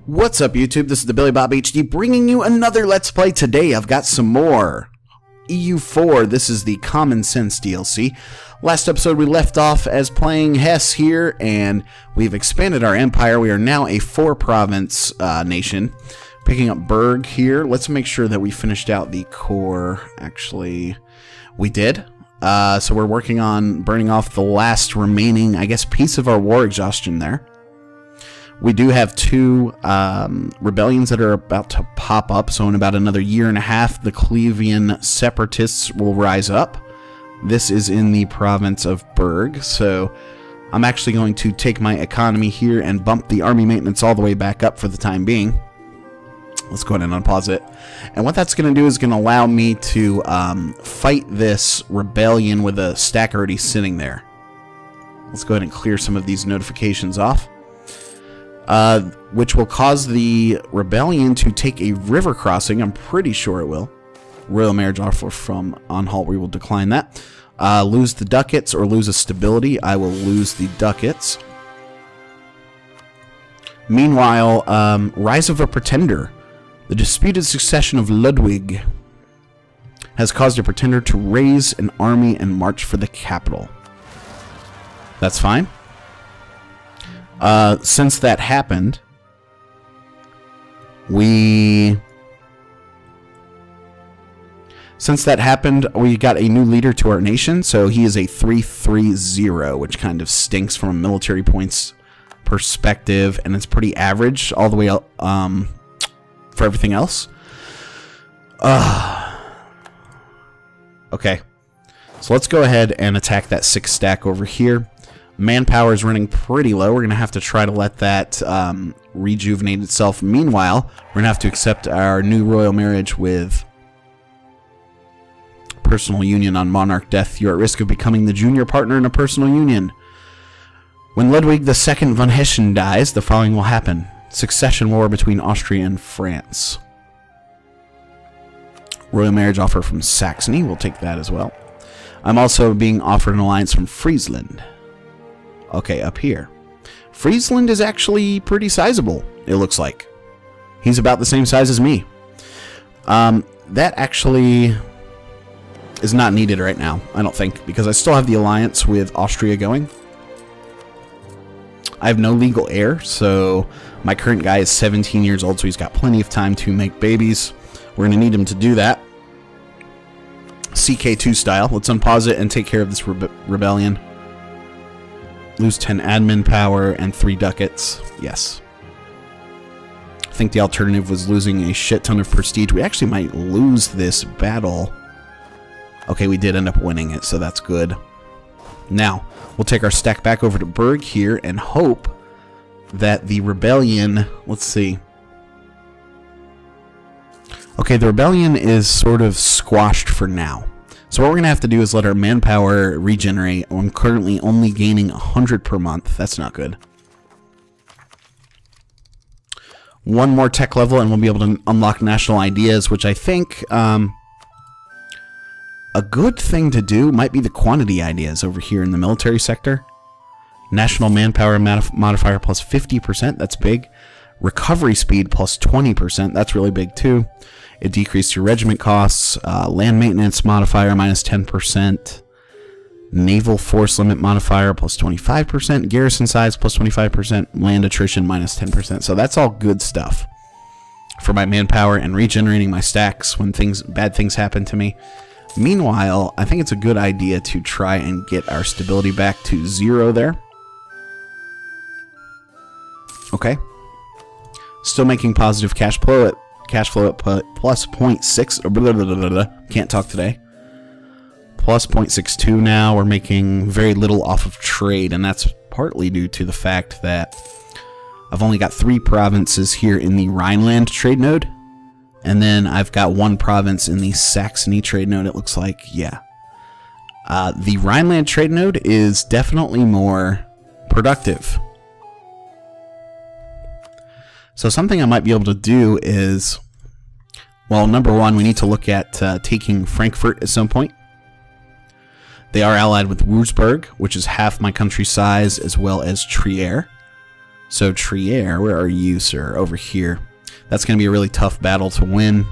What's up, YouTube? This is TheBillyBobHD bringing you another Let's Play. Today I've got some more EU4. This is the Common Sense DLC. Last episode we left off as playing Hesse here, and we've expanded our empire. We are now a 4-province nation. Picking up Berg here. Let's make sure that we finished out the core. Actually, we did. So we're working on burning off the last remaining, I guess, piece of our war exhaustion there. We do have 2 rebellions that are about to pop up, so in about another year and a half, the Clevian separatists will rise up. This is in the province of Berg, so I'm actually going to take my economy here and bump the army maintenance all the way back up for the time being. Let's go ahead and unpause it. And what that's going to do is going to allow me to fight this rebellion with a stack already sitting there. Let's go ahead and clear some of these notifications off. Which will cause the rebellion to take a river crossing. I'm pretty sure it will. Royal marriage offer from Anhalt, we will decline that. Lose the ducats or lose a stability. I will lose the ducats. Meanwhile, rise of a pretender. The disputed succession of Ludwig has caused a pretender to raise an army and march for the capital. That's fine. Since that happened, we got a new leader to our nation, so he is a 330, which kind of stinks from a military points perspective, and it's pretty average all the way up for everything else. Okay, so let's go ahead and attack that 6 stack over here. Manpower is running pretty low. We're going to have to try to let that rejuvenate itself. Meanwhile, we're going to have to accept our new royal marriage with personal union on monarch death. You're at risk of becoming the junior partner in a personal union. When Ludwig II von Hessen dies, the following will happen. Succession war between Austria and France. Royal marriage offer from Saxony. We'll take that as well. I'm also being offered an alliance from Friesland. Okay, up here. Friesland is actually pretty sizable, it looks like. He's about the same size as me. That actually is not needed right now, I don't think, because I still have the alliance with Austria going. I have no legal heir, so my current guy is 17 years old, so he's got plenty of time to make babies. We're going to need him to do that. CK2 style. Let's unpause it and take care of this rebellion. Lose 10 admin power and 3 ducats. Yes. I think the alternative was losing a shit ton of prestige. We actually might lose this battle. Okay, we did end up winning it, so that's good. Now, we'll take our stack back over to Berg here and hope that the rebellion... Let's see. Okay, the rebellion is sort of squashed for now. So what we're going to have to do is let our manpower regenerate. I'm currently only gaining 100 per month. That's not good. 1 more tech level and we'll be able to unlock national ideas, which I think a good thing to do might be the quantity ideas over here in the military sector. National manpower modifier plus 50%. That's big. Recovery speed plus 20%. That's really big too. It decreased your regiment costs. Land maintenance modifier minus 10%. Naval force limit modifier plus 25%. Garrison size plus 25%. Land attrition minus 10%. So that's all good stuff for my manpower and regenerating my stacks when bad things happen to me. Meanwhile, I think it's a good idea to try and get our stability back to 0 there. Okay. Still making positive cash flow at plus 0.6. Can't talk today. Plus 0.62 now. We're making very little off of trade, and that's partly due to the fact that I've only got 3 provinces here in the Rhineland trade node, and then I've got 1 province in the Saxony trade node, it looks like. Yeah. The Rhineland trade node is definitely more productive. So something I might be able to do is, well, number 1, we need to look at taking Frankfurt at some point. They are allied with Würzburg, which is half my country's size, as well as Trier. So Trier, where are you, sir? Over here. That's going to be a really tough battle to win.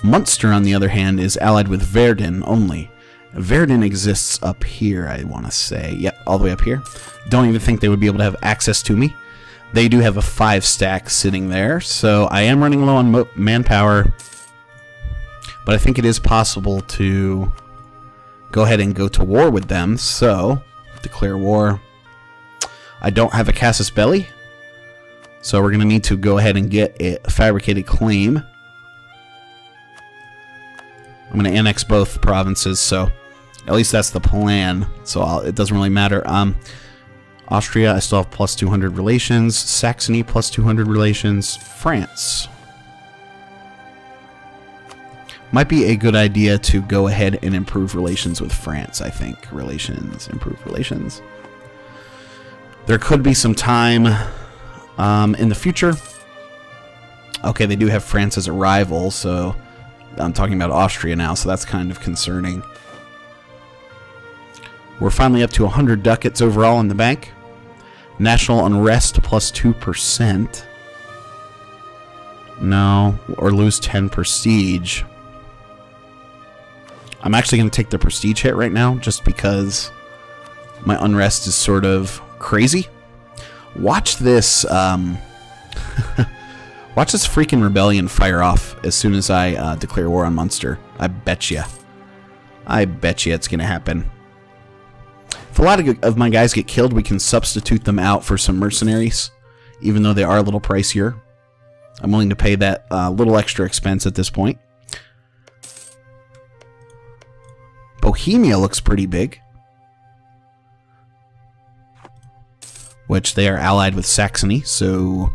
Munster, on the other hand, is allied with Verden only. Verden exists up here, I want to say. Yep, all the way up here. Don't even think they would be able to have access to me. They do have a 5-stack sitting there, so I am running low on manpower. But I think it is possible to go ahead and go to war with them, so declare war. I don't have a casus belli, so we're going to need to go ahead and get a fabricated claim. I'm going to annex both provinces, so at least that's the plan, so it doesn't really matter. Austria, I still have plus 200 relations. Saxony, plus 200 relations. France. Might be a good idea to go ahead and improve relations with France, I think. Relations, improve relations. There could be some time in the future. Okay, they do have France as a rival, so I'm talking about Austria now, so that's kind of concerning. We're finally up to 100 ducats overall in the bank. National unrest plus 2%. No, or lose 10 prestige. I'm actually going to take the prestige hit right now, just because my unrest is sort of crazy. Watch this, watch this freaking rebellion fire off as soon as I declare war on Munster. I bet you. I bet you it's going to happen. If a lot of my guys get killed, we can substitute them out for some mercenaries, even though they are a little pricier. I'm willing to pay that little extra expense at this point. Bohemia looks pretty big, which they are allied with Saxony, so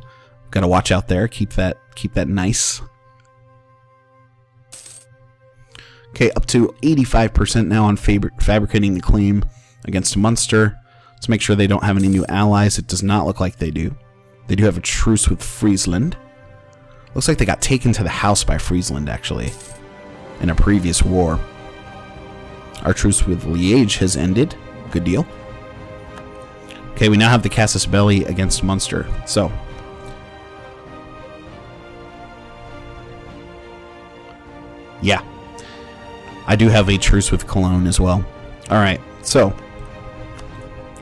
gotta watch out there. Keep that nice. Okay, up to 85% now on fabricating the claim against Munster. Let's make sure they don't have any new allies. It does not look like they do. They do have a truce with Friesland. Looks like they got taken to the house by Friesland, actually, in a previous war. Our truce with Liège has ended. Good deal. Okay, we now have the casus belli against Munster. So, yeah. I do have a truce with Cologne as well. Alright, so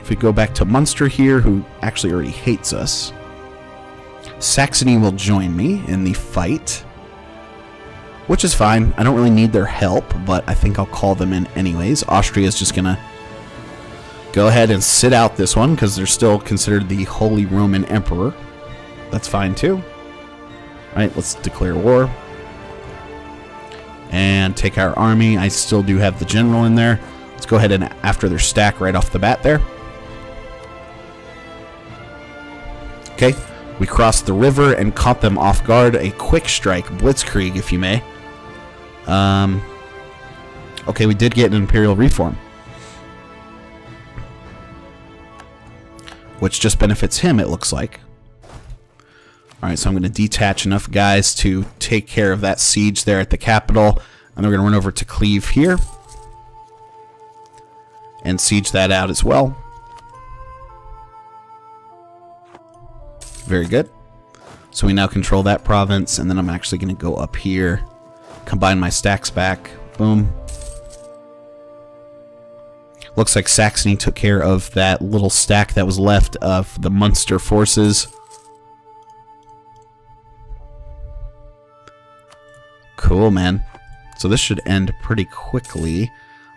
if we go back to Munster here, who actually already hates us, Saxony will join me in the fight, which is fine. I don't really need their help, but I think I'll call them in anyways. Austria is just gonna go ahead and sit out this one because they're still considered the Holy Roman Emperor. That's fine too. Alright, let's declare war and take our army. I still do have the general in there. Let's go ahead and after their stack right off the bat there. Okay, we crossed the river and caught them off guard. A quick strike, blitzkrieg, if you may. Okay, we did get an imperial reform, which just benefits him, it looks like. Alright, so I'm going to detach enough guys to take care of that siege there at the capital, and we're going to run over to Cleve here and siege that out as well. Very good. So we now control that province, and then I'm actually going to go up here, combine my stacks back. Boom. Looks like Saxony took care of that little stack that was left of the Munster forces. Cool, man. So this should end pretty quickly.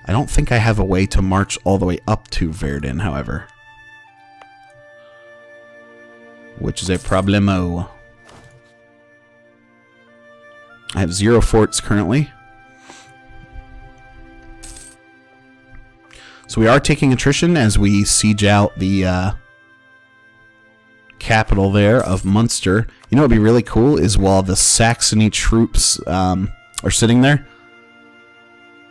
I don't think I have a way to march all the way up to Verden, however, which is a problemo. I have 0 forts currently. So we are taking attrition as we siege out the capital there of Munster. You know what would be really cool is while the Saxony troops are sitting there,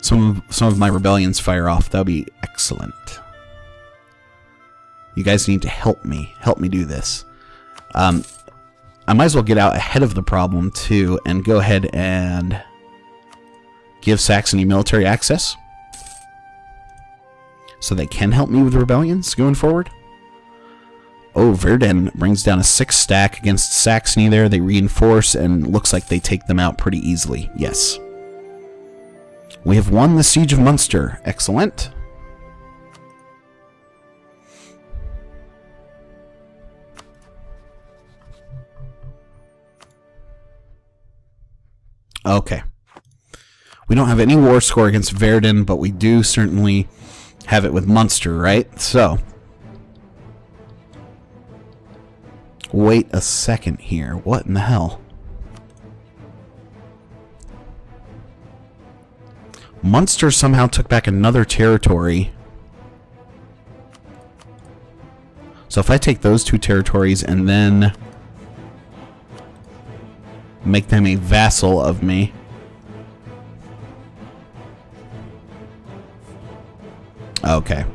some of my rebellions fire off. That would be excellent. You guys need to help me do this. I might as well get out ahead of the problem too and go ahead and give Saxony military access so they can help me with rebellions going forward. Oh, Verden brings down a 6 stack against Saxony there. They reinforce, and looks like they take them out pretty easily. Yes. We have won the Siege of Munster. Excellent. Okay. We don't have any war score against Verden, but we do certainly have it with Munster, right? So... wait a second here. What in the hell? Munster somehow took back another territory. So if I take those 2 territories and then make them a vassal of me. Okay.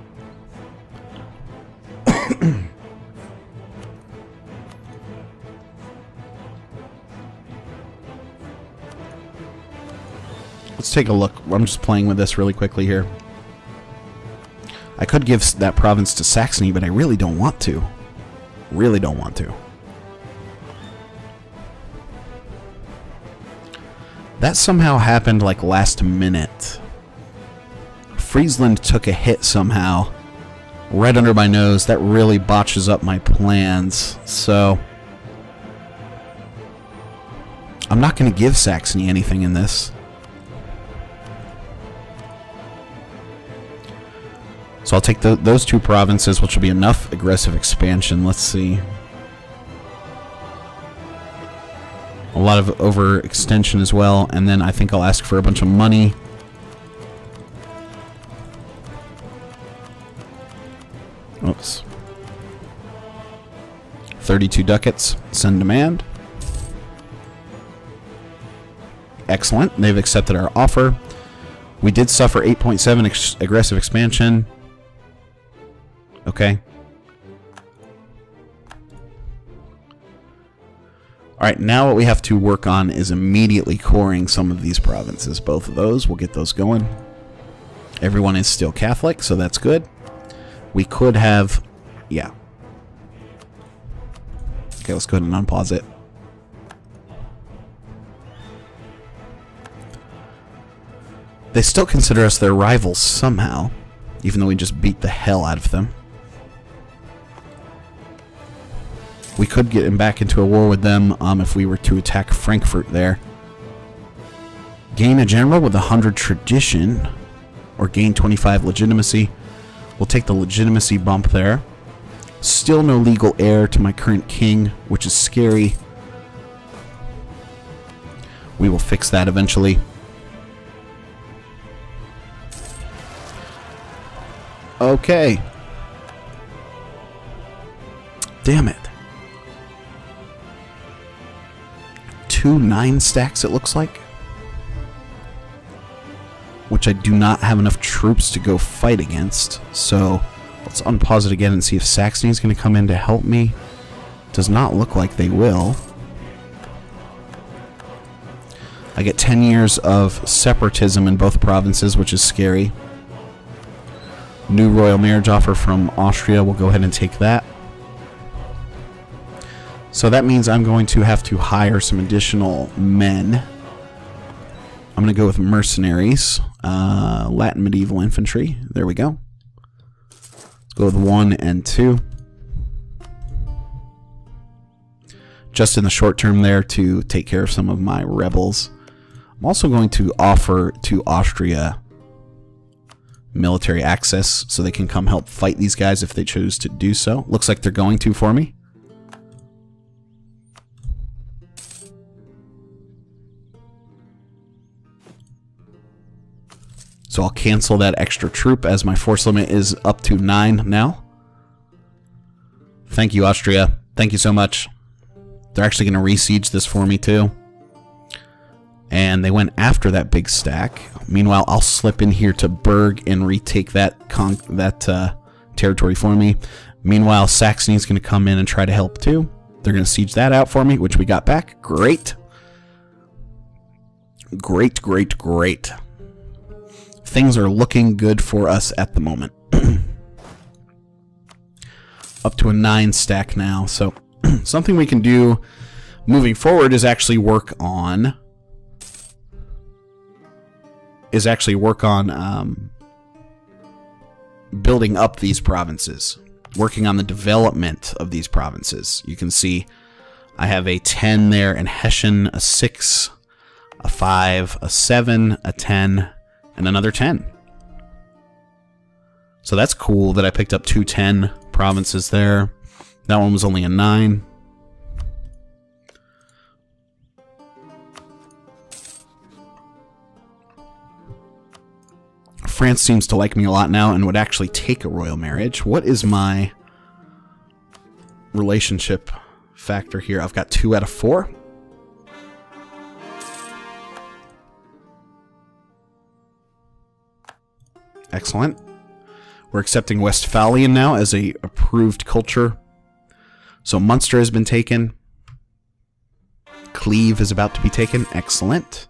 Let's take a look. I'm just playing with this really quickly here. I could give that province to Saxony, but I really don't want to. Really don't want to. That somehow happened like last minute. Friesland took a hit somehow. Right under my nose. That really botches up my plans. So... I'm not going to give Saxony anything in this. So I'll take those 2 provinces, which will be enough aggressive expansion. Let's see. A lot of overextension as well, and then I think I'll ask for a bunch of money. Oops. 32 ducats. Send demand. Excellent. They've accepted our offer. We did suffer 8.7 aggressive expansion. Okay. Alright, now what we have to work on is immediately coring some of these provinces. Both of those, we'll get those going. Everyone is still Catholic, so that's good. We could have... yeah. Okay, let's go ahead and unpause it. They still consider us their rivals somehow, even though we just beat the hell out of them. We could get him back into a war with them if we were to attack Frankfurt there. Gain a general with 100 tradition, or gain 25 legitimacy. We'll take the legitimacy bump there. Still no legal heir to my current king, which is scary. We will fix that eventually. Okay. Damn it. 2 9 stacks, it looks like. Which I do not have enough troops to go fight against. So let's unpause it again and see if Saxony is going to come in to help me. Does not look like they will. I get 10 years of separatism in both provinces, which is scary. New royal marriage offer from Austria. We'll go ahead and take that. So that means I'm going to have to hire some additional men. I'm going to go with mercenaries. Latin medieval infantry. There we go. Let's go with 1 and 2. Just in the short term there to take care of some of my rebels. I'm also going to offer to Austria military access so they can come help fight these guys if they choose to do so. Looks like they're going to for me. So I'll cancel that extra troop as my force limit is up to 9 now. Thank you, Austria. Thank you so much. They're actually going to re-siege this for me too. And they went after that big stack. Meanwhile, I'll slip in here to Berg and retake that territory for me. Meanwhile, Saxony's going to come in and try to help too. They're going to siege that out for me, which we got back. Great. Great, great, great. Things are looking good for us at the moment. up to a 9 stack now. So something we can do moving forward is actually work on building up these provinces, working on the development of these provinces. You can see I have a 10 there in Hessian, a 6, a 5, a 7, a 10, and another 10. So that's cool that I picked up 2 10 provinces there. That one was only a 9. France seems to like me a lot now and would actually take a royal marriage. What is my relationship factor here? I've got 2 out of 4. Excellent. We're accepting Westphalian now as a approved culture. So Munster has been taken. Cleve is about to be taken. Excellent.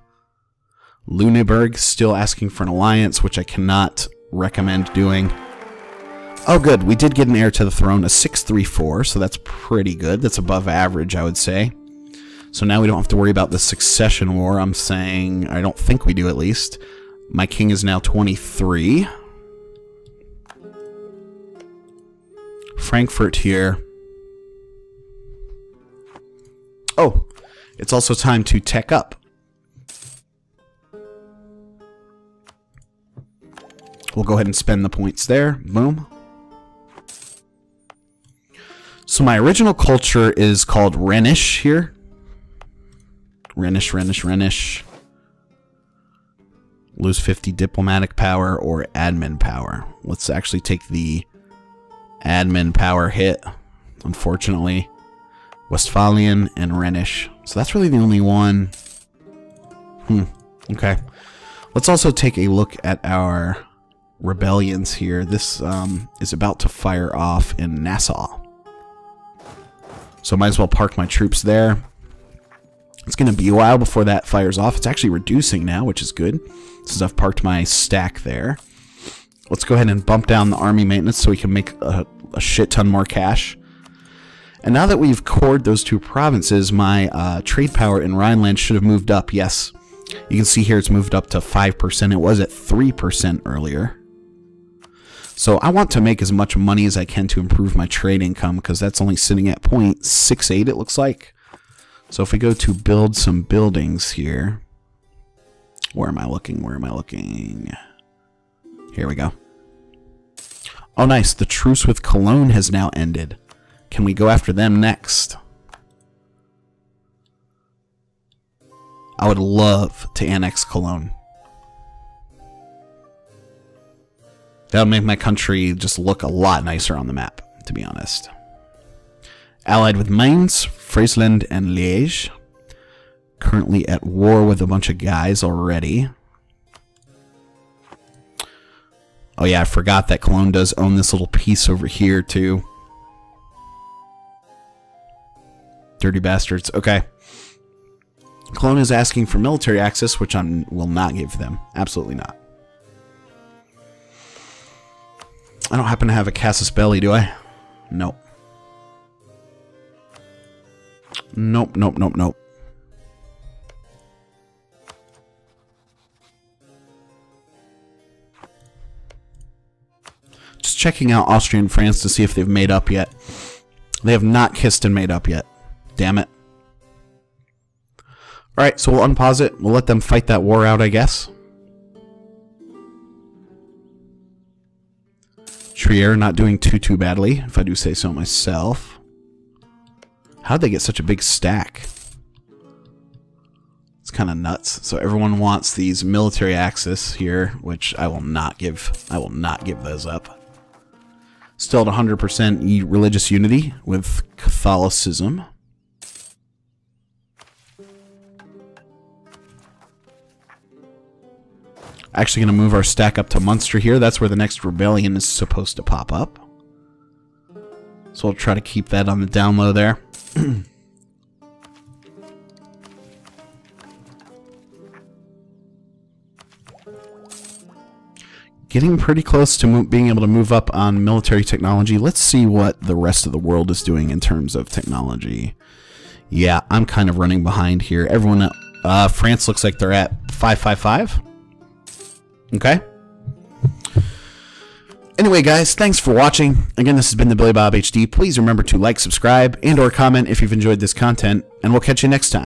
Lüneburg still asking for an alliance, which I cannot recommend doing. Oh, good. We did get an heir to the throne, a 634, so that's pretty good. That's above average, I would say. So now we don't have to worry about the succession war. I'm saying, I don't think we do at least. My king is now 23. Frankfurt here. Oh, it's also time to tech up. We'll go ahead and spend the points there. Boom. So my original culture is called Rhenish here. Rhenish. Lose 50 diplomatic power or admin power. Let's actually take the admin power hit, unfortunately. Westphalian and Rhenish. So that's really the only one. Okay. Let's also take a look at our rebellions here. This is about to fire off in Nassau. So I might as well park my troops there. It's going to be a while before that fires off. It's actually reducing now, which is good, since I've parked my stack there. Let's go ahead and bump down the army maintenance so we can make a shit ton more cash. And now that we've cored those 2 provinces, my trade power in Rhineland should have moved up. Yes, you can see here it's moved up to 5%. It was at 3% earlier. So I want to make as much money as I can to improve my trade income, because that's only sitting at 0.68, it looks like. So if we go to build some buildings here, where am I looking? Here we go. Oh, nice. The truce with Cologne has now ended. Can we go after them next? I would love to annex Cologne. That would make my country just look a lot nicer on the map, to be honest. Allied with Mainz, Friesland, and Liège. Currently at war with a bunch of guys already. Oh yeah, I forgot that Cologne does own this little piece over here, too. Dirty bastards. Okay. Cologne is asking for military access, which I will not give them. Absolutely not. I don't happen to have a Casus Belli, do I? Nope. Nope. Just checking out Austria and France to see if they've made up yet. They have not kissed and made up yet. Damn it. Alright, so we'll unpause it. We'll let them fight that war out, I guess. Trier not doing too badly, if I do say so myself. How'd they get such a big stack? It's kind of nuts. So everyone wants these military access here, which I will not give. I will not give those up. Still at 100% religious unity with Catholicism. Actually going to move our stack up to Munster here. That's where the next rebellion is supposed to pop up. So we'll try to keep that on the down low there. getting pretty close to being able to move up on military technology. Let's see what the rest of the world is doing in terms of technology. Yeah, I'm kind of running behind here. Everyone, France looks like they're at 555. Okay. Anyway, guys, thanks for watching. Again, this has been TheBillyBobHD. Please remember to like, subscribe, and/or comment if you've enjoyed this content, and we'll catch you next time.